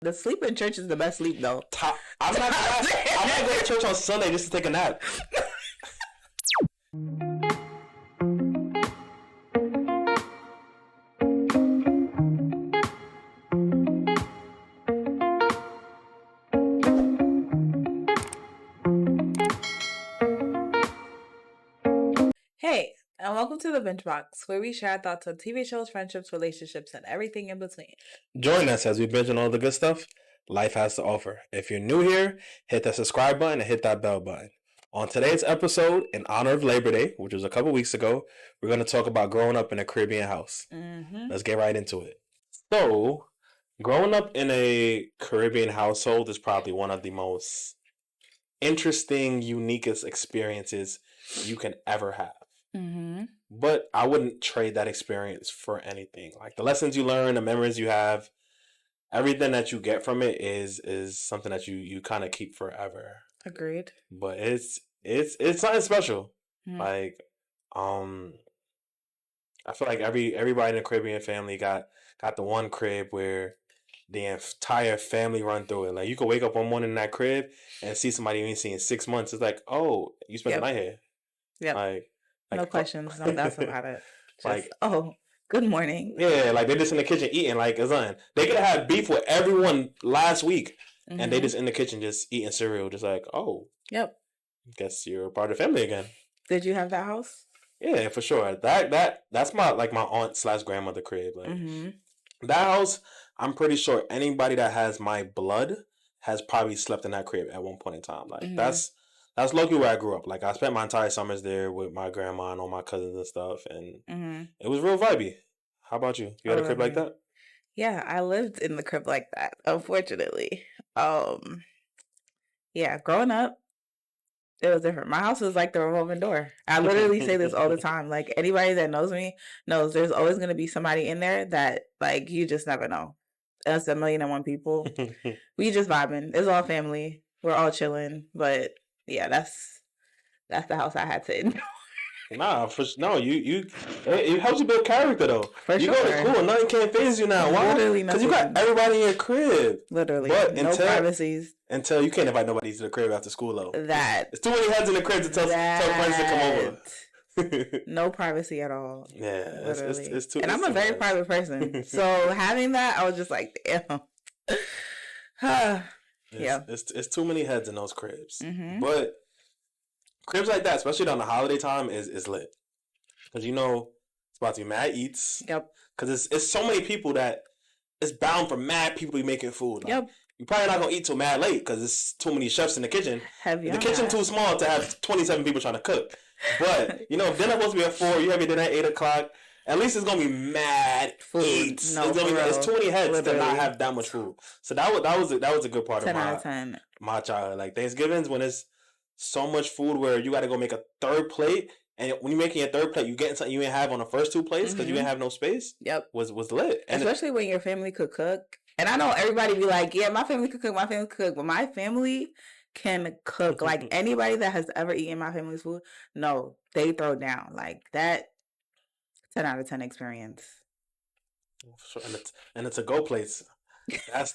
The sleep in church is the best sleep, though. I'm not going to church on Sunday just to take a nap. Hey, and welcome to the Binge Box, where we share our thoughts on TV shows, friendships, relationships, and everything in between. Join us as we binge on all the good stuff life has to offer. If you're new here, hit that subscribe button and hit that bell button. On today's episode, in honor of Labor Day, which was a couple weeks ago, we're going to talk about growing up in a Caribbean house. Mm-hmm. Let's get right into it. So, growing up in a Caribbean household is probably one of the most interesting, uniquest experiences you can ever have. Mm-hmm. But I wouldn't trade that experience for anything. Like the lessons you learn, the memories you have, everything that you get from it is something that you kind of keep forever. Agreed. But it's something special. Mm-hmm. Like I feel like everybody in the Caribbean family got the one crib where the entire family run through it. Like you could wake up one morning in that crib and see somebody you ain't seen in 6 months. It's like, oh, you spent the night here. Yeah. Like no questions, no doubts about it. Just, like, oh, good morning. Yeah, like they're just in the kitchen eating like it's on. They could have had beef with everyone last week, Mm-hmm. and they just in the kitchen just eating cereal, just like, oh, yep. Guess you're a part of the family again. Did you have that house? Yeah, for sure. That's my aunt / grandmother crib. Like Mm-hmm. that house, I'm pretty sure anybody that has my blood has probably slept in that crib at one point in time. Like Mm-hmm. That's low-key where I grew up. Like, I spent my entire summers there with my grandma and all my cousins and stuff, and Mm-hmm. it was real vibey. How about you? You had a crib like that? Yeah, I lived in the crib like that, unfortunately. Yeah, growing up, it was different. My house was like the revolving door. I literally say this all the time. Like, anybody that knows me knows there's always going to be somebody in there that, like, you just never know. Us 1,000,001 people. We just vibing. It's all family. We're all chilling, but... yeah, that's the house I had to enjoy. It helps you build character though. For you sure. go to school, nothing can't phase you now. Why? Literally nothing. Because you got everybody in your crib. Literally, but no privacies. Until you can't invite nobody to the crib after school though. There's too many heads in the crib to tell friends to come over. No privacy at all. Yeah, literally. It's too. And I'm a very private person, so having that, I was just like, damn. Yeah, it's too many heads in those cribs. Mm-hmm. But cribs like that, especially on the holiday time, is lit because it's about to be mad eats. Yep. Because it's so many people that it's bound for mad people to be making food. Like, yep. You're probably not gonna eat till mad late because it's too many chefs in the kitchen. The kitchen too small to have 27 people trying to cook. But if dinner's supposed to be at 4, you have your dinner at 8:00. At least it's gonna be mad food. Eats. No, it's too many heads to not have that much food. So that was a good part 10 of out of 10. My childhood. Like Thanksgiving's when it's so much food where you got to go make a third plate, and when you're making your third plate, you getting something you didn't have on the first 2 plates because you didn't have no space. Yep, was lit. And especially when your family could cook. And I know everybody be like, yeah, my family could cook, but my family can cook. Like anybody that has ever eaten my family's food, no, they throw down like that. 10 out of 10 experience. And it's a go place.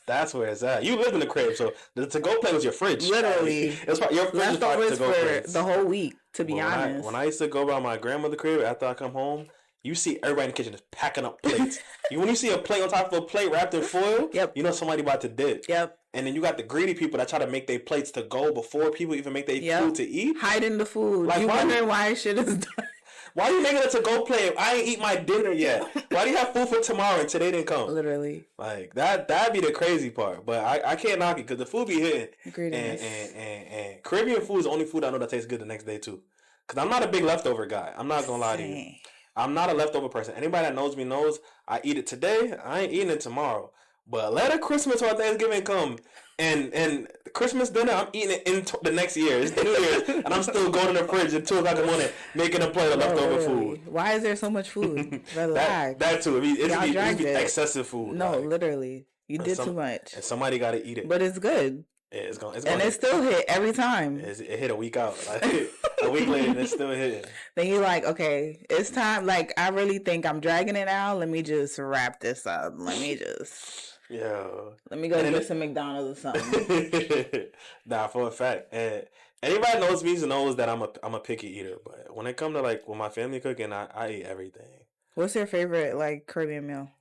That's where it's at. You live in the crib, so the to-go plate was your fridge. Literally, it's your fridge leftovers for the whole week. To be honest, when I used to go by my grandmother's crib after I come home, you see everybody in the kitchen just packing up plates. When you see a plate on top of a plate wrapped in foil, yep, somebody about to dip. Yep. And then you got the greedy people that try to make their plates to go before people even make their food to eat. Hiding the food. Like, you wondering why shit is done. Why are you making it to go play? I ain't eat my dinner yet. Why do you have food for tomorrow and today didn't come? Literally. Like, that'd be the crazy part. But I can't knock it because the food be hitting. And Caribbean food is the only food I know that tastes good the next day too. Because I'm not a big leftover guy. I'm not going to lie to you. I'm not a leftover person. Anybody that knows me knows I eat it today. I ain't eating it tomorrow. But let a Christmas or Thanksgiving come, and Christmas dinner, I'm eating it in the next year. It's New Year's, and I'm still going to the fridge at 2 o'clock in the morning making a plate of leftover food. Why is there so much food? Relax. that too. It'd be excessive food. No, like, literally. You did too much. And somebody got to eat it. But it's good. Yeah, it's going. And it still hit every time. It hit a week out. Like, a week later, and it's still hitting. Then you're like, okay, it's time. Like, I really think I'm dragging it out. Let me just wrap this up. Let me just... Yo. Let me go get some McDonald's or something. Nah, for a fact. And anybody knows me knows that I'm a picky eater. But when it comes to like when my family cooking, I eat everything. What's your favorite like Caribbean meal?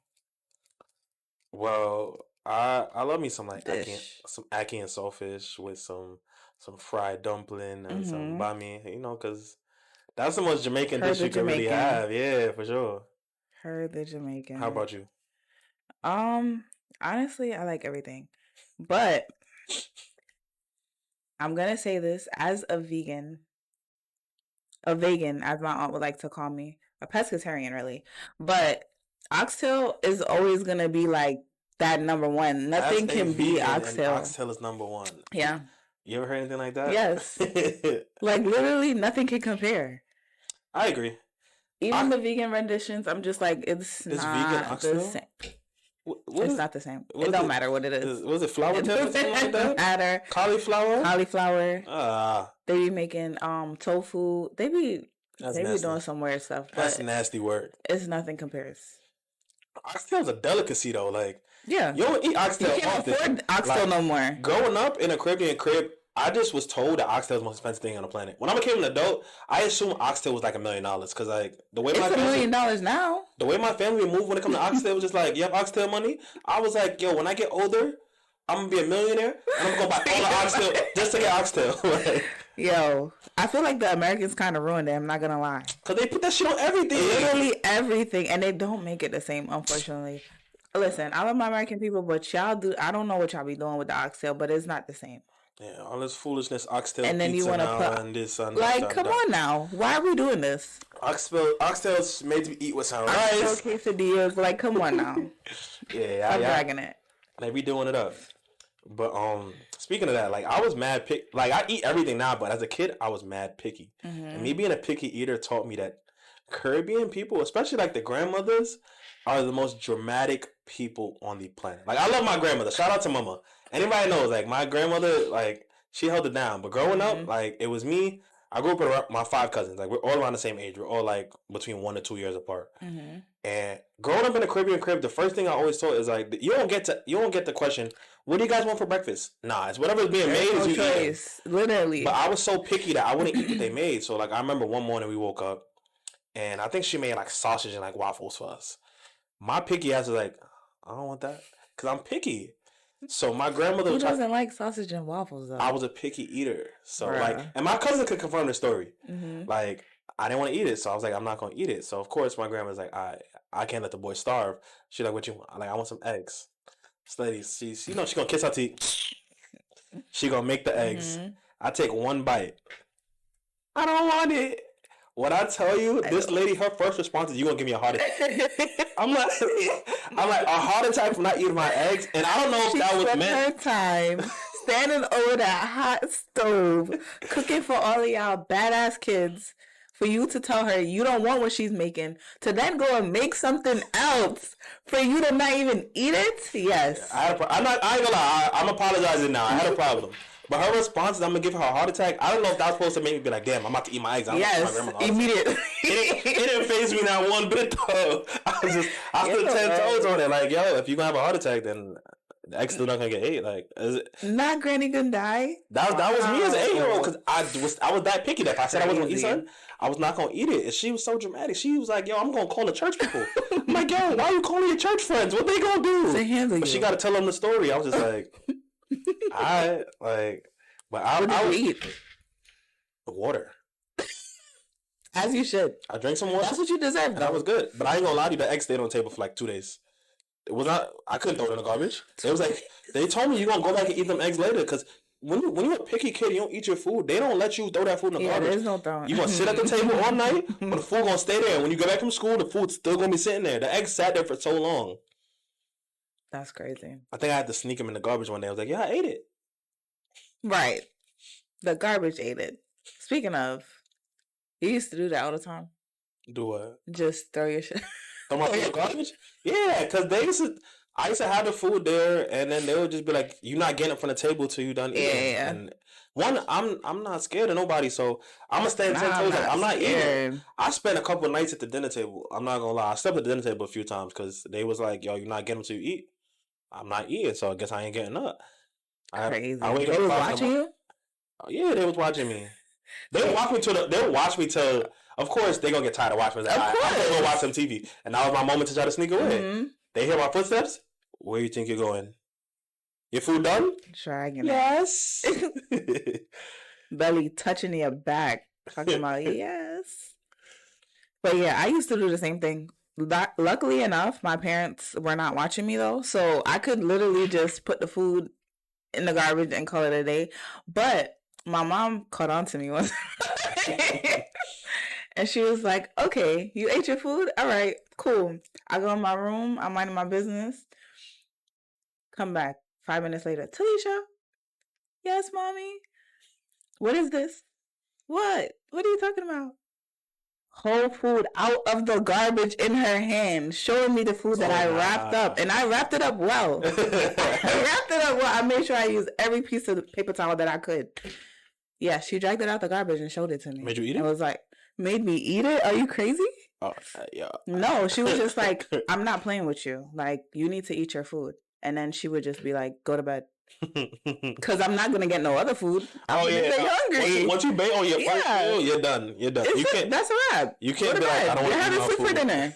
Well, I love me some like ackee and saltfish with some fried dumpling and some bami. You know, because that's the most Jamaican dish you can really have. Yeah, for sure. Heard the Jamaican. How about you? Honestly, I like everything, but I'm gonna say this as a vegan, as my aunt would like to call me, a pescatarian, really. But oxtail is always gonna be like that number one. Nothing can beat oxtail. Oxtail is number one. Yeah. You ever heard anything like that? Yes. Like literally, nothing can compare. I agree. Even the vegan renditions, I'm just like, it's not vegan oxtail? the same. It's not the same. It don't matter what it is. Was it flour tail or something like that? It doesn't matter. Cauliflower. They be making tofu. They be doing some weird stuff. But that's nasty work. It's nothing compares. Oxtail's a delicacy though. Like yeah, you don't eat oxtail. You can't afford oxtail no more. Growing up in a Caribbean crib, I just was told that oxtail is the most expensive thing on the planet. When I became an adult, I assumed oxtail was like $1 million because like the way it's $1 million now. The way my family moved when it comes to oxtail was just like, you have oxtail money. I was like, yo, when I get older, I'm gonna be a millionaire and I'm gonna go buy all the oxtail just to get oxtail. Like, yo, I feel like the Americans kind of ruined it. I'm not gonna lie. Cause they put that shit on everything, literally everything, and they don't make it the same, unfortunately. Listen, I love my American people, but y'all do. I don't know what y'all be doing with the oxtail, but it's not the same. Yeah, all this foolishness, oxtail, and then you want to put and this and like, that, come on now, why are we doing this? Oxtail's made to be eat with some rice. Oxtail quesadillas, like, come on now. Yeah, I'm dragging it. They be doing it up. But speaking of that, like I was mad like I eat everything now, but as a kid I was mad picky. And me being a picky eater taught me that Caribbean people, especially like the grandmothers, are the most dramatic people on the planet. Like I love my grandmother. Shout out to mama. Anybody knows, like my grandmother, like she held it down. But growing up, like it was me. I grew up with my 5 cousins. Like we're all around the same age. We're all like between 1 to 2 years apart. And growing up in a Caribbean crib, the first thing I always thought is like you don't get the question, what do you guys want for breakfast? Nah, it's whatever's being made is you eat. Literally. But I was so picky that I wouldn't eat what they made. So like I remember one morning we woke up and I think she made like sausage and like waffles for us. My picky ass was like, I don't want that because I'm picky. So my grandmother. Who doesn't like sausage and waffles though? I was a picky eater, so like, and my cousin could confirm the story. Like, I didn't want to eat it, so I was like, I'm not gonna eat it. So of course, my grandma's like, I can't let the boy starve. She's like, what you want? Like, I want some eggs. This lady, she's she gonna kiss her teeth. She gonna make the eggs. I take one bite. I don't want it. What I tell you, this lady, her first response is, "You gonna give me a heart attack?" I'm like, a heart attack for not eating my eggs, and I don't know if that was meant. Her time standing over that hot stove, cooking for all of y'all badass kids, for you to tell her you don't want what she's making, to then go and make something else for you to not even eat it. Yes, I ain't gonna lie. I'm apologizing now. I had a problem. But her response is, I'm going to give her a heart attack. I don't know if that was supposed to make me be like, damn, I'm about to eat my eggs. Yes, immediately. It didn't faze me not one bit, though. I stood 10 toes on it. Like, yo, if you're going to have a heart attack, then the eggs still not going to get ate. Like, not granny gonna die? That was me as an 8-year-old, because I was that picky that if I said I wasn't going to eat something, I was not going to eat it. And she was so dramatic. She was like, yo, I'm going to call the church people. I'm like, yo, why are you calling your church friends? What they going to do? But she got to tell them the story. I was just like... But I would eat water. As you should. I drank some water. That's what you deserve. That was good. But I ain't gonna lie to you, the eggs stayed on the table for like 2 days. It was not. I couldn't throw it in the garbage. It was like they told me you're gonna go back and eat them eggs later because when you're a picky kid, you don't eat your food. They don't let you throw that food in the garbage. There's no throwing. You gonna sit at the table all night, but the food gonna stay there. When you go back from school, the food's still gonna be sitting there. The eggs sat there for so long. That's crazy. I think I had to sneak them in the garbage one day. I was like, yeah, I ate it. Right. The garbage ate it. Speaking of, you used to do that all the time. Do what? Just throw your shit. Throw my food in the garbage? Yeah, because I used to have the food there, and then they would just be like, "You're not getting it from the table till you done eating." Yeah. And I'm not scared of nobody, so I'm gonna stand 10 toes. I'm not eating. I spent a couple of nights at the dinner table. I'm not gonna lie. I slept at the dinner table a few times because they was like, "Yo, you're not getting them till you eat." I'm not eating, so I guess I ain't getting up. Crazy. I wake they up was watching you? Oh, yeah, they was watching me. They would watch me till. Of course, they gonna get tired of watching me. I'm gonna go watch some TV, and that was my moment to try to sneak away. Mm-hmm. They hear my footsteps. Where you think you're going? Your food done? Dragging yes. it. Belly touching your back. Talking about yes. But yeah, I used to do the same thing. Luckily enough, my parents were not watching me though, so I could literally just put the food in the garbage and call it a day. But my mom caught on to me once. And she was like, okay, you ate your food? All right, cool. I go in my room. I'm minding my business. Come back 5 minutes later. Taleisha? Yes, mommy? What is this? What? What are you talking about? Whole food out of the garbage in her hand, showing me the food that I wrapped up. And I wrapped it up well. I made sure I used every piece of the paper towel that I could. Yeah, she dragged it out the garbage and showed it to me. Made you eat it? I was like, made me eat it? Are you crazy? Oh, yeah. No, she was just like, I'm not playing with you. Like, you need to eat your food. And then she would just be like, go to bed. Because I'm not going to get no other food. I'm hungry. Once you bait on your first meal, you're done. That's a wrap. You can't be like, I don't want to eat my food. Sleep for dinner.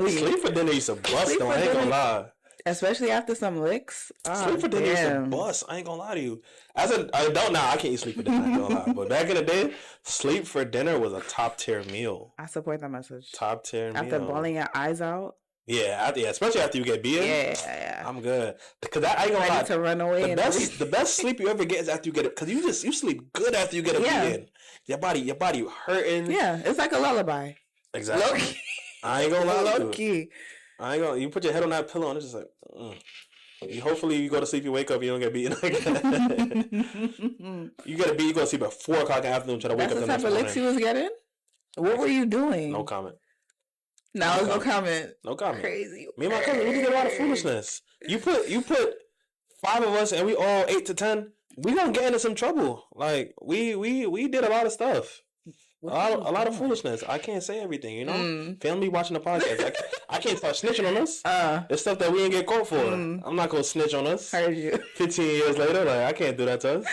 Sleep for dinner is a bust, though. I ain't going to lie. Especially after some licks. Sleep for dinner is a bust. I ain't gonna lie to you. As an adult now, I can't eat sleep for dinner. I ain't gonna lie. But back in the day, sleep for dinner was a top tier meal. I support that message. Top tier meal. After bawling your eyes out. Yeah, especially after you get beaten. Yeah. I'm good. Because I ain't gonna lie. To run away. The best sleep you ever get is after you get it. Because you sleep good after you get a beating. Your body hurting. Yeah, it's like a lullaby. Exactly. Low-key. I ain't gonna lie. Low-key. You put your head on that pillow and it's just like, hopefully you go to sleep, you wake up, you don't get beaten again. You get a beat, you go to sleep at 4 o'clock in the afternoon, try to wake up the next morning. That's the type of licks you was getting? What were you doing? No comment. No comment. No comment. Crazy. Me and my cousin, we just get a lot of foolishness. You put 5 of us and we all 8 to 10, we gonna get into some trouble. Like we did a lot of stuff. A lot of foolishness. I can't say everything, you know? Family watching the podcast. I can't start snitching on us. It's stuff that we didn't get caught for. I'm not going to snitch on us. Heard you. 15 years later, like, I can't do that to us.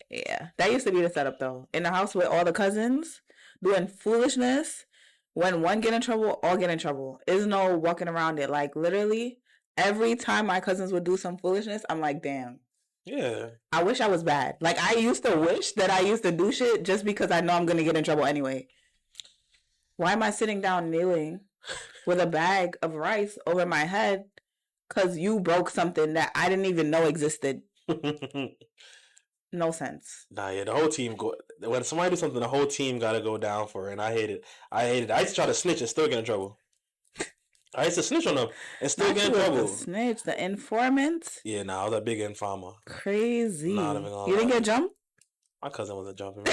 Yeah. That used to be the setup, though. In the house with all the cousins, doing foolishness. When one get in trouble, all get in trouble. There's no walking around it. Like, literally, every time my cousins would do some foolishness, I'm like, damn. Yeah. I wish I was bad. Like, I used to wish that I used to do shit just because I know I'm going to get in trouble anyway. Why am I sitting down kneeling with a bag of rice over my head because you broke something that I didn't even know existed? No sense. Nah, yeah, the whole team when somebody do something, the whole team got to go down for it, and I hate it. I used to try to snitch and still get in trouble. I used to snitch on them and still get in trouble. The snitch, the informant. Yeah, I was a big informer. Crazy. You didn't get jumped? My cousin wasn't jumping me.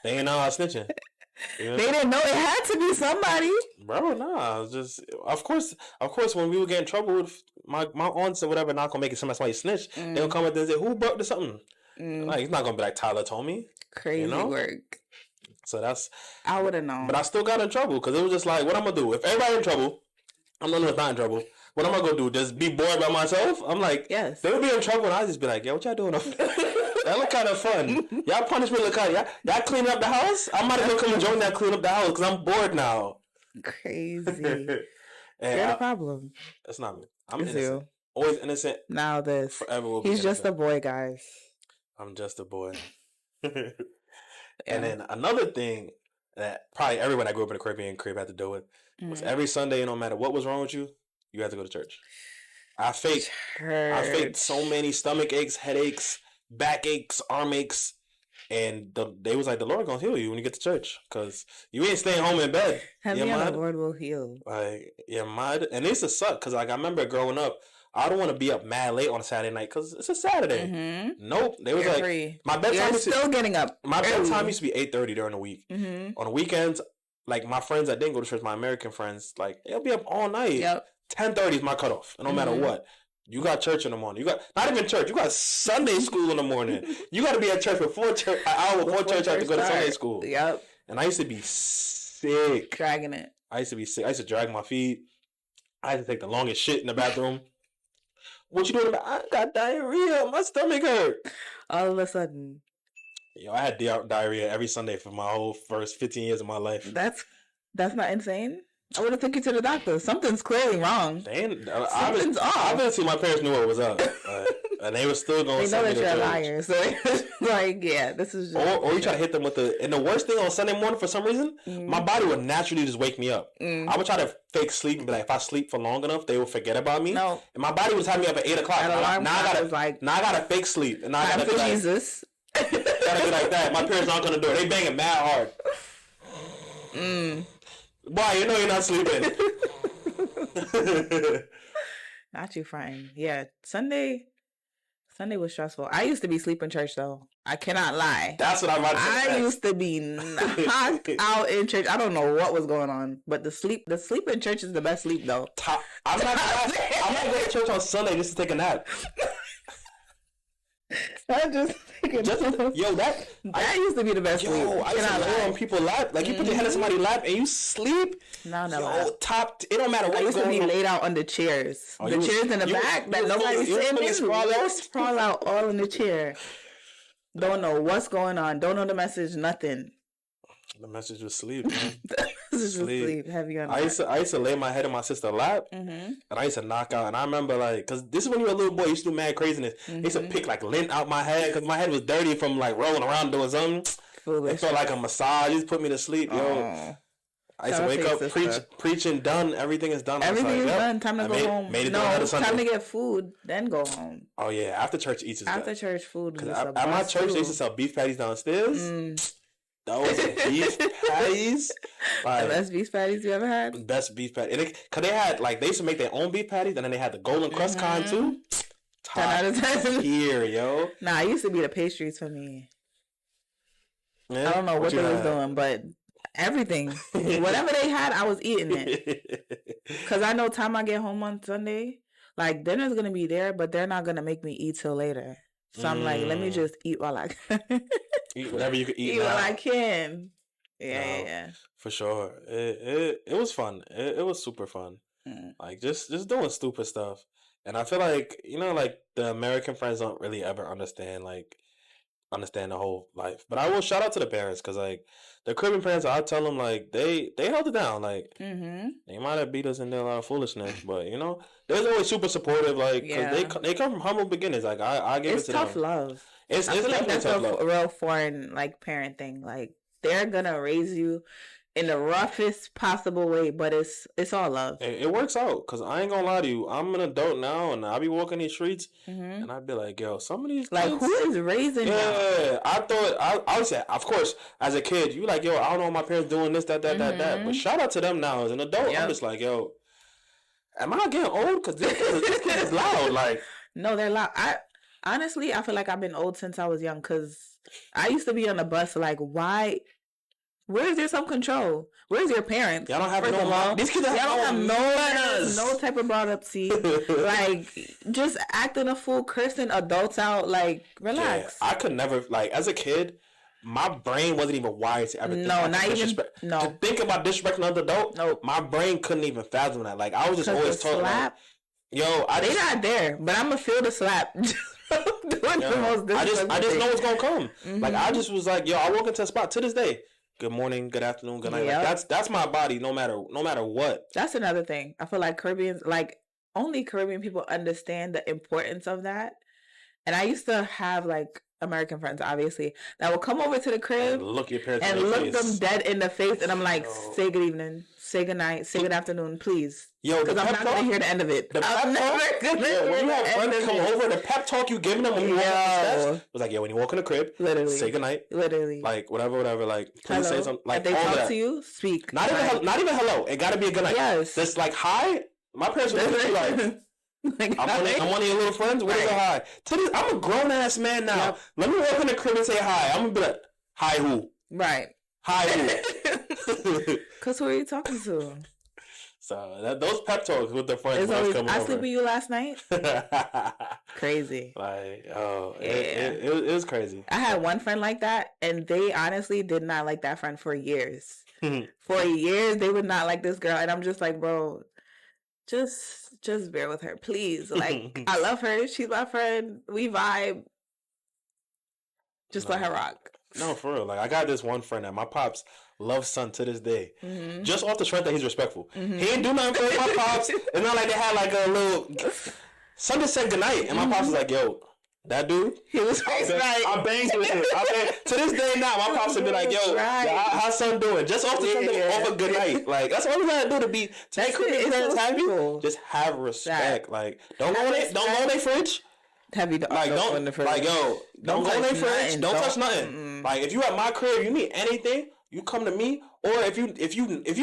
They ain't know I was snitching. Yeah. They didn't know it had to be somebody. Bro, nah. It was just of course when we would get in trouble with my aunts or whatever, not gonna make it somebody snitch. They'll come up and say, who broke this something? Like, it's not gonna be like Tyler told me. Crazy work. So I would have known. But I still got in trouble because it was just like, what I'm gonna do? If everybody in trouble, I'm not in trouble. What am I gonna do? Just be bored by myself? I'm like, yes. They would be in trouble and I just be like, yeah, what y'all doing? That look kind of fun. Y'all punish me look kind of, y'all clean up the house? I might as well come and join that clean up the house because I'm bored now. Crazy. You're the problem. That's not me. I'm innocent. You. Always innocent. Now this. Forever will be He's innocent. just a boy, guys. I'm just a boy. And then another thing that probably everyone that grew up in the Caribbean crib had to deal with was every Sunday, no matter what was wrong with you, you had to go to church. I faked so many stomach aches, headaches, back aches, arm aches, and they was like, the Lord gonna heal you when you get to church because you ain't staying home in bed. The Lord will heal. Like, and it used to suck because like I remember growing up, I don't want to be up mad late on a Saturday night because it's a Saturday. Nope. They was my bedtime is still getting up. My bedtime used to be 8:30 during the week. On the weekends, like my friends that didn't go to church, my American friends, like they'll be up all night. Yep. 10:30 is my cutoff, and no matter what. You got church in the morning. You got not even church. You got Sunday school in the morning. You got to be at church before church. An hour before church, I have to go to Sunday school. Yep. And I used to be sick. Dragging it. I used to be sick. I used to drag my feet. I had to take the longest shit in the bathroom. What you doing? I got diarrhea. My stomach hurt. All of a sudden. Yo, I had diarrhea every Sunday for my whole first 15 years of my life. That's not insane. I would have taken you to the doctor. Something's clearly wrong. Something's off. Obviously, my parents knew what was up, and they were still going. They know that you're a liar, so like, yeah, this is. Just, or you try to hit them with the. And the worst thing on Sunday morning, for some reason, my body would naturally just wake me up. I would try to fake sleep and be like, if I sleep for long enough, they will forget about me. No, and my body was having me up at 8 o'clock. Now I gotta fake sleep, and now I gotta be like, Jesus. Gotta be like that. My parents aren't gonna do it. They banging mad hard. Why? You know you're not sleeping. Not you fronting. Yeah, Sunday was stressful. I used to be sleep in church though. I cannot lie. That's what I'm about to say. I used to be knocked out in church. I don't know what was going on, but the sleep in church is the best sleep though. I'm not going to church on Sunday just to take a nap. That used to be the best sleep. I used to lay on people's lap. Like, you put your head on somebody's lap and you sleep. No. It don't matter what. I used to be laid out on the chairs. Chairs in the back that nobody's sitting in. Sprawl out all in the chair. Don't know what's going on. Don't know the message. Nothing. The message was sleep, man. sleep. Heavy on. I used to lay my head in my sister's lap, and I used to knock out. And I remember, like, because this is when you were a little boy, you used to do mad craziness. I used to pick like lint out my head because my head was dirty from like rolling around doing something. Foolish. It felt like a massage. It just put me to sleep, yo. I used to wake up, preaching, done. Everything is done. Everything is done. Time to go home. Time to get food, then go home. Oh yeah, after church eats is after church food. At my church, they used to sell beef patties downstairs. Those beef patties, like, the best beef patties you ever had. Best beef patty, because they had like they used to make their own beef patties, and then they had the golden crust kind too. 10 out of 10 here, yo. Nah, it used to be the pastries for me. Yeah? I don't know what they was doing, but everything, whatever they had, I was eating it. Because I know time I get home on Sunday, like dinner's gonna be there, but they're not gonna make me eat till later. So I'm like, let me just eat while I can. Eat whatever you can eat. Eat while I can. Yeah. For sure. It was fun. It was super fun. Like just doing stupid stuff. And I feel like, like the American friends don't really ever understand the whole life. But I will shout out to the parents because like the Caribbean parents, I'll tell them like they held it down. Like they might have beat us and did a lot of foolishness, but they're always super supportive. Like because they come from humble beginnings. Like I give it to them. It's tough love. I feel like that's a real foreign like parent thing. Like they're gonna raise you in the roughest possible way, but it's all love. It works out because I ain't gonna lie to you. I'm an adult now, and I be walking these streets, and I be like, yo, some of these like kids, who is raising? Yeah, I thought I would say, of course, as a kid, you like, yo, I don't know my parents doing this, that. But shout out to them now as an adult. Yep. I'm just like, yo, am I getting old? Because this kid is loud. Like, no, they're loud. Honestly, I feel like I've been old since I was young because I used to be on the bus like, why? Where's your self-control? Where's your parents? Y'all don't have no. These kids don't have no manners. No type of brought up seat. Like, just acting a fool, cursing adults out. Like, relax. Yeah, I could never, like, as a kid, my brain wasn't even wired to ever think to think about disrespecting another adult. No, my brain couldn't even fathom that. Like, I was just always told, like, yo, they not there, but I'm gonna feel the slap. I just know what's gonna come. Like, I just was like, yo, I walk into a spot to this day. Good morning, good afternoon, good night. Yep. Like, that's my body, no matter what. That's another thing. I feel like Caribbeans, like only Caribbean people understand the importance of that. And I used to have like American friends, obviously, that would come over to the crib and look your parents and look them dead in the face, and I'm like, say good evening, say good night, say good afternoon, please. Yo, because I'm not gonna hear the end of it. I'm never gonna hear when you have friends come over, the pep talk you giving them when you walk up the steps was like, yeah, when you walk in the crib, literally, say good night, literally, like whatever, like please say something. Like, if they talk to you, speak. Not even hello. It gotta be a good night. Yes, just like hi. My parents would be like, I'm one of your little friends. What is a hi? I'm a grown ass man now. Yep. Let me walk in the crib and say hi. I'm gonna be like, hi who? Right. Hi who? Cause who are you talking to? So those pep talks with the friends. Always, I slept with you last night. Crazy. Like, oh, yeah. It was crazy. I had one friend like that, and they honestly did not like that friend for years. For years, they would not like this girl, and I'm just like, bro, just bear with her, please. Like, I love her. She's my friend. We vibe. Just let her rock. No, for real. Like, I got this one friend that my pops loves son to this day. Just off the strength that he's respectful. He ain't do nothing for my pops. It's not like they had like a little... Son just said goodnight. And my pops was like, yo, that dude? He was right. I banged with him. To this day now, my pops would be like, yo, how's son doing? Just off the strength of a goodnight. Like, that's all you gotta do to be... Take parents happy. Just have respect. Like, don't go in their fridge. Heavy like don't in the fridge. Like yo, don't go in their fridge. Don't touch nothing. Like if you at my crib, you need anything, you come to me. Or if you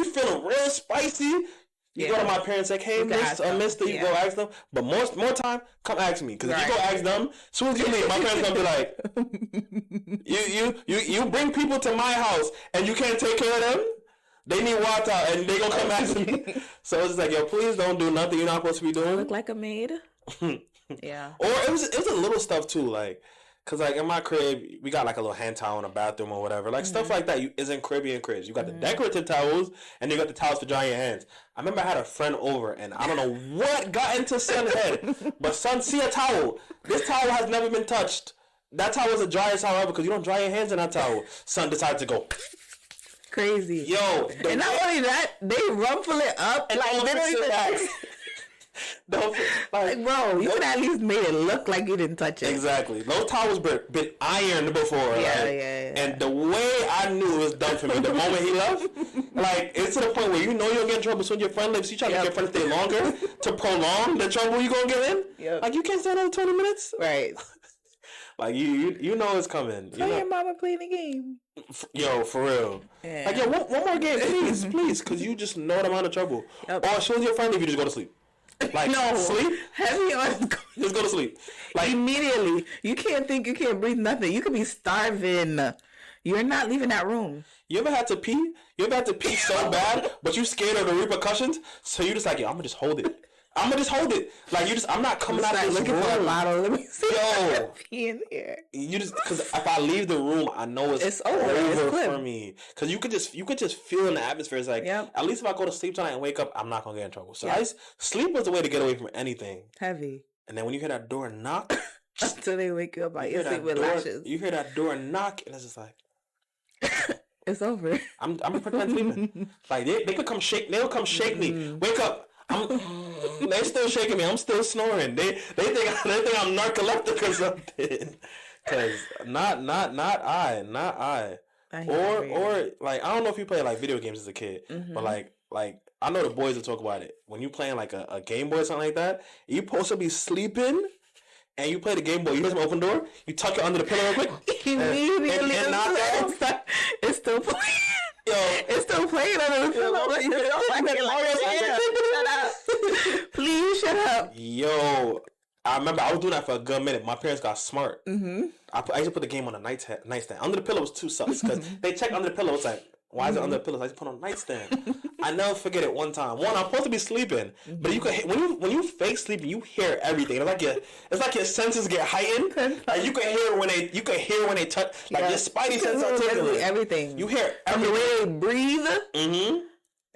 feeling real spicy, you go to my parents like, hey, mister, you go ask them. But more time, come ask me. Because if you go ask them, as soon as you leave, my parents gonna be like, you bring people to my house and you can't take care of them. They need water and they gonna come ask me. So it's like, yo, please don't do nothing you're not supposed to be doing. Look like a maid. Yeah. Or it was a little stuff too, like, cause like in my crib we got like a little hand towel in the bathroom or whatever, like stuff like that. Is in Caribbean cribs. You got the decorative towels and you got the towels for drying your hands. I remember I had a friend over and I don't know what got into son's head, but son see a towel. This towel has never been touched. That towel was the driest towel ever because you don't dry your hands in that towel. Son decided to go crazy. Yo, and not only that, they rumple it up and like literally. Don't like, bro, you could at least made it look like you didn't touch it. Exactly. Those towels been ironed before. Yeah. And the way I knew it was done for me, the moment he left, like it's to the point where you know you'll get in trouble soon. Your friend lives. You try to get your friend to stay longer to prolong the trouble you gonna get in. Yep. Like you can't stay another 20 minutes. Right. Like you know it's coming. Tell your mama playing the game. Yo, for real. Yeah. Like yo, one more game, please, because you just know the amount of trouble. Yep. Or as soon as your friend leave, you just go to sleep. Like no, sleep. Heavy on. Just go to sleep. Like immediately. You can't think. You can't breathe. Nothing. You could be starving. You're not leaving that room. You ever had to pee? You ever had to pee so bad, but you scared of the repercussions? So you just like, yo, I'm gonna just hold it. Like I'm not coming out of this looking room. For a bottle. Let me see. Yo, pee in here. You just because if I leave the room, I know it's over for me. Because you could just feel in the atmosphere. It's like at least if I go to sleep tonight and wake up, I'm not gonna get in trouble. So sleep was the way to get away from anything heavy. And then when you hear that door knock, until they wake you up, like you sleep with lashes. You hear that door knock, and it's just like. It's over. I'm pretend sleeping. Like they could come shake. They'll come shake me. Wake up. They're still shaking me. I'm still snoring. They think I'm narcoleptic or something. Cause not I. Or like I don't know if you play like video games as a kid, but like I know the boys will talk about it. When you playing like a Game Boy or something like that, you supposed to be sleeping. And you play the Game Boy, you hear some open door, you tuck it under the pillow real quick. Immediately. And knock out. It's still playing. Yo, it's still playing under the pillow. Shut up. Please shut up. Yo, I remember I was doing that for a good minute. My parents got smart. I used to put the game on the nightstand. Under the pillow was too sus because they check under the pillow. It's like, why is it under the pillow? I just put it on the nightstand. I never forget it one time. I'm supposed to be sleeping, but you can when you fake sleeping, you hear everything. It's like your senses get heightened. Like you can hear when they touch. Like your spidey senses are tingling. Everything. You hear everything. The way they breathe.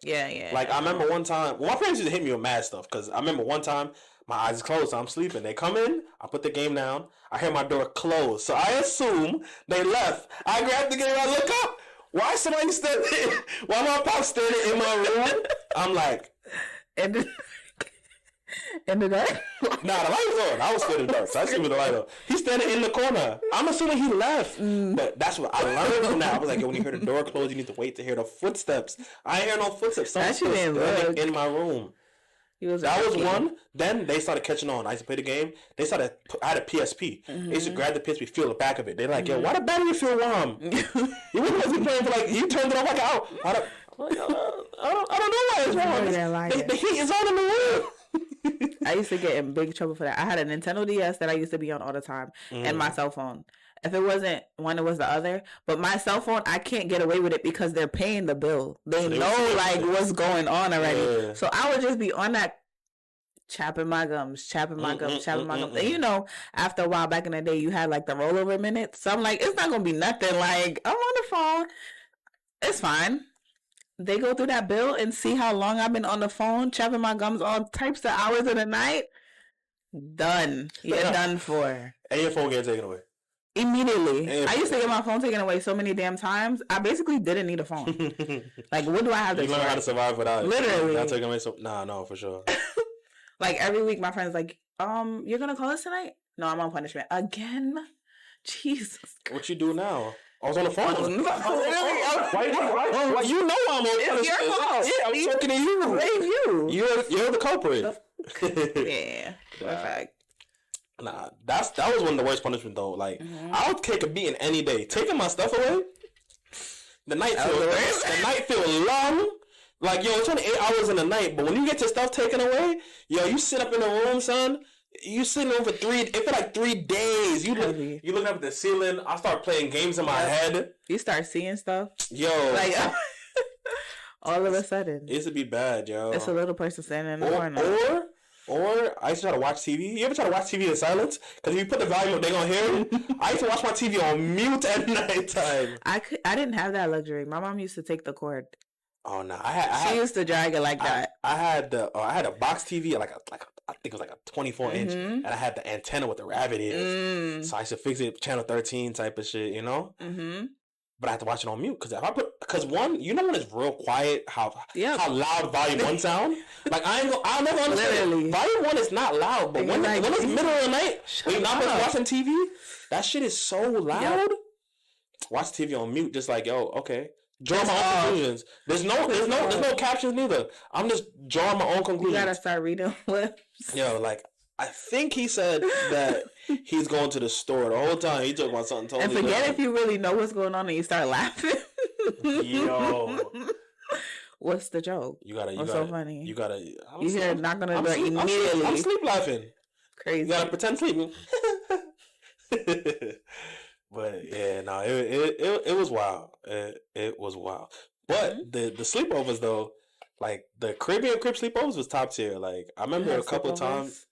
Yeah. Like I remember one time. Well, my parents used to hit me with mad stuff because I remember one time my eyes are closed, so I'm sleeping. They come in. I put the game down. I hear my door close, so I assume they left. I grab the game. I look up. Why somebody standing? Why my pop standing in my room? I'm like, and the dark. Nah, the light was on. I was still in the dark, so I see with the light on. He's standing in the corner. I'm assuming he left, but that's what I learned from that. I was like, when you hear the door close, you need to wait to hear the footsteps. I ain't hear no footsteps. Someone's standing in my room. That was one. Then they started catching on. I used to play the game. They started. I had a PSP. They used to grab the PSP, feel the back of it. They're like, yo, why the battery feel warm? You wasn't be playing for like, you turned it off like, oh, I don't know why it's warm. The heat is on in the room. I used to get in big trouble for that. I had a Nintendo DS that I used to be on all the time, and my cell phone. If it wasn't one, it was the other. But my cell phone, I can't get away with it because they're paying the bill. They know like what's going on already. Yeah. So I would just be on that chapping my gums. And you know, after a while back in the day, you had like the rollover minutes. So I'm like, it's not gonna be nothing. Like I'm on the phone. It's fine. they go through that bill and see how long I've been on the phone, chopping my gums all types of hours in the night. Done. You're done for. And your phone gets taken away. Immediately. I used to get my phone taken away so many damn times. I basically didn't need a phone. Like, what do I have to do? You learn how to survive without it. Literally. Not taking away no, for sure. Like, every week, my friend's like, you're going to call us tonight? No, I'm on punishment. Again? Jesus Christ. What you do now? I was on the phone. Why you know I'm on punishment? It's your fault. Yeah, I'm talking to you. Blame you. You're the culprit. Yeah. Perfect. Nah, that was one of the worst punishment though. Like, I would take a beating any day. Taking my stuff away, the night feel long. Like, yo, it's only 8 hours in the night, but when you get your stuff taken away, yo, you sit up in the room, son. You sitting there for 3 days. You looking up at the ceiling. I start playing games in my head. You start seeing stuff. Yo, like all of a sudden, it used to be bad, yo. It's a little person standing in the corner. Or I used to try to watch TV. You ever try to watch TV in silence? Because if you put the volume up, they gonna hear it. I used to watch my TV on mute at nighttime. I didn't have that luxury. My mom used to take the cord. Oh no, she used to drag it like that. I had a box TV, I think it was like a 24 inch, and I had the antenna with the rabbit ears. So I used to fix it channel 13 type of shit, you know. But I have to watch it on mute because one, you know when it's real quiet, how loud volume 1 sound. Like I'll never understand. Literally. Volume 1 is not loud, but when it's middle of the night, when you're not watching TV, that shit is so loud. Yep. Watch TV on mute, just like, yo, okay. Draw my own conclusions. There's no captions neither. I'm just drawing my own conclusions. You gotta start reading lips. Yo, like, I think he said that he's going to the store the whole time. He talking about something totally and forget if you really know what's going on and you start laughing. Yo. What's the joke? What's so funny? You gotta... You hear knock on the door immediately. I'm sleep laughing. Crazy. You gotta pretend sleeping. But yeah, no, it was wild. It was wild. But the sleepovers though, like the Caribbean crib sleepovers was top tier. Like I remember a couple of times.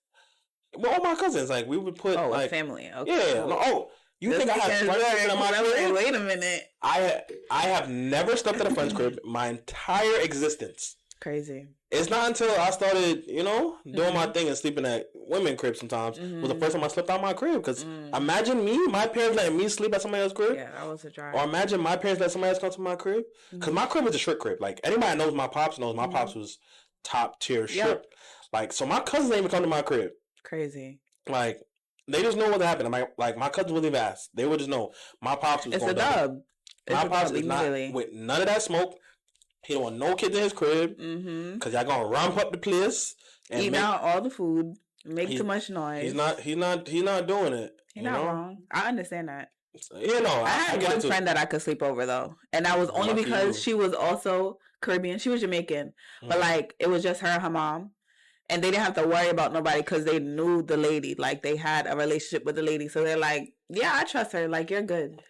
Well, all my cousins, like we would put like family. Okay. Yeah. No, you think I have friends in my crib? Wait a minute. I have never slept at a friend's crib my entire existence. Crazy. It's not until I started, doing my thing and sleeping at women cribs sometimes was the first time I slept out my crib. Because imagine my parents letting me sleep at somebody else's crib. Yeah, that was a drive. Or imagine my parents let somebody else come to my crib. Because my crib was a strict crib. Like, anybody that knows my pops knows my pops was top tier strict. Yep. Like, so my cousins didn't even come to my crib. Crazy. Like, they just know what happened. Like my cousins wouldn't even ask. They would just know my pops was going down. It's a dub. My pops is not with none of that smoke. He don't want no kids in his crib because y'all gonna ramp up the place and eat out all the food, make too much noise. He's not doing it. He's not wrong. I understand that. I had one friend that I could sleep over though, and that was only because she was also Caribbean. She was Jamaican, but like it was just her and her mom, and they didn't have to worry about nobody because they knew the lady. Like they had a relationship with the lady, so they're like, yeah, I trust her. Like you're good.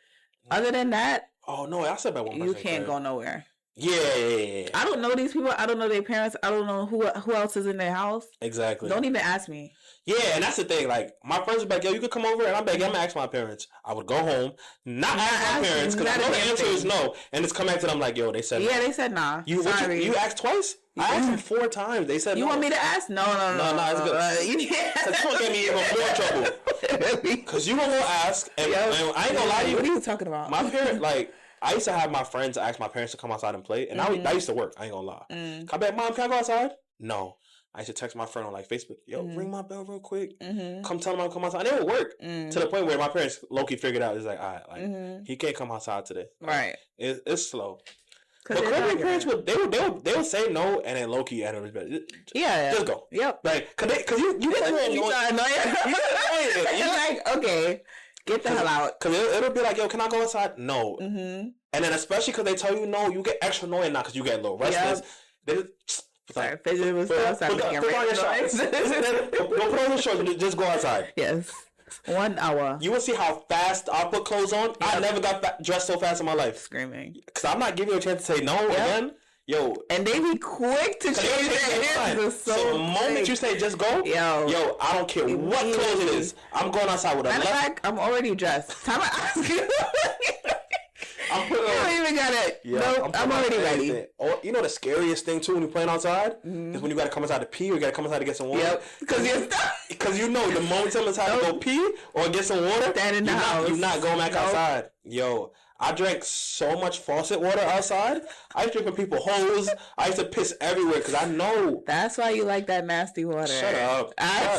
Other than that, oh no, I said that one. You can't go nowhere. Yeah. I don't know these people. I don't know their parents. I don't know who else is in their house. Exactly. Don't even ask me. Yeah, and that's the thing. Like, my friends would be like, yo, you could come over, and I'm like, I'm going to ask my parents. I would go home, not ask my parents, because I know the answer is no. And it's come back to them like, yo, they said no. Yeah, they said nah. Sorry. You asked twice? I asked them 4 times. They said no. You want me to ask? No, it's good. Because you get me even more trouble. Because you going to ask, and I ain't going to lie to you. What are you talking about? My parents, like... I used to have my friends ask my parents to come outside and play, and that used to work. I ain't gonna lie. I bet, Mom, can I go outside? No. I used to text my friend on like Facebook, yo, ring my bell real quick. Come tell him I'll come outside. And it would work to the point where my parents low-key figured out, it's like, all right, like he can't come outside today. Right. It's slow. But Caribbean parents they would say no, and then low-key and just go. Yep. Like, cause you You're like, okay. Get the hell out. Because it'll be like, yo, can I go outside? No. And then especially because they tell you no, you get extra annoying now because you get a little restless. Sorry, fidget was outside making a random noise. Don't put on your shorts. Just go outside. Yes. 1 hour. You will see how fast I put clothes on. Yep. I never got dressed so fast in my life. Screaming. Because I'm not giving you a chance to say no again. Yo, and they be quick to change their answers. So the moment you say just go, yo, I don't care what clothes it is. I'm going outside with a left. I'm already dressed. Time I ask you. You don't even got it. Yeah, nope, I'm already ready. Or, you know the scariest thing too when you're playing outside is when you got to come outside to pee or you got to come outside to get some water. Yep. Because you know the moment someone's time to go pee or get some water, you're not going back outside. Yo, I drank so much faucet water outside. I used to drink from people's hose. I used to piss everywhere because I know. That's why you like that nasty water. Shut up.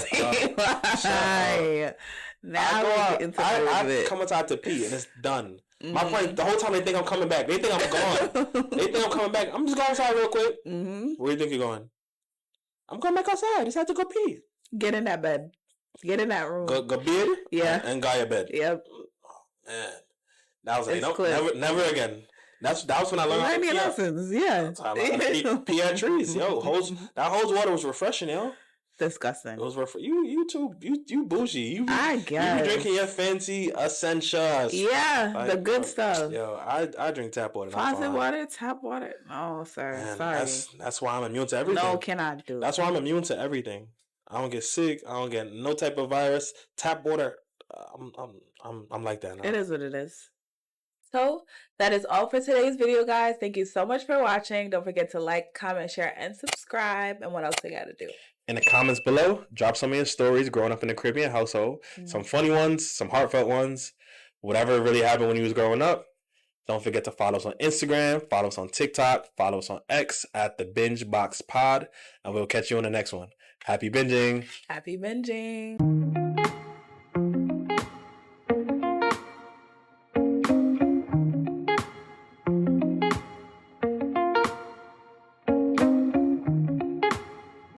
Shut up. Now I come outside to pee and it's done. My friends, the whole time they think I'm coming back. They think I'm gone. They think I'm coming back. I'm just going outside real quick. Where do you think you're going? I'm going back outside. Just have to go pee. Get in that bed. Get in that room. Go bed? Yeah. And go your bed. Yep. Oh, man. That was like, never again. That was when I learned how to pee. Lessons, yeah. I learned pee at trees. Yo, that hose water was refreshing, yo. Disgusting. It was you too. You bougie. I guess. You be drinking your fancy essentials. Yeah, like, the good stuff. Yo, I drink tap water. Faucet water, tap water. Oh, sir. Man, sorry. That's why I'm immune to everything. No, cannot do. That's why I'm immune to everything. I don't get sick. I don't get no type of virus. Tap water. I'm like that now. It is what it is. So that is all for today's video, guys. Thank you so much for watching. Don't forget to like, comment, share, and subscribe. And what else we got to do? In the comments below, drop some of your stories growing up in a Caribbean household. Some funny ones, some heartfelt ones, whatever really happened when you was growing up. Don't forget to follow us on Instagram, follow us on TikTok, follow us on X at the Binge Box Pod, and we'll catch you on the next one. Happy binging. Happy binging.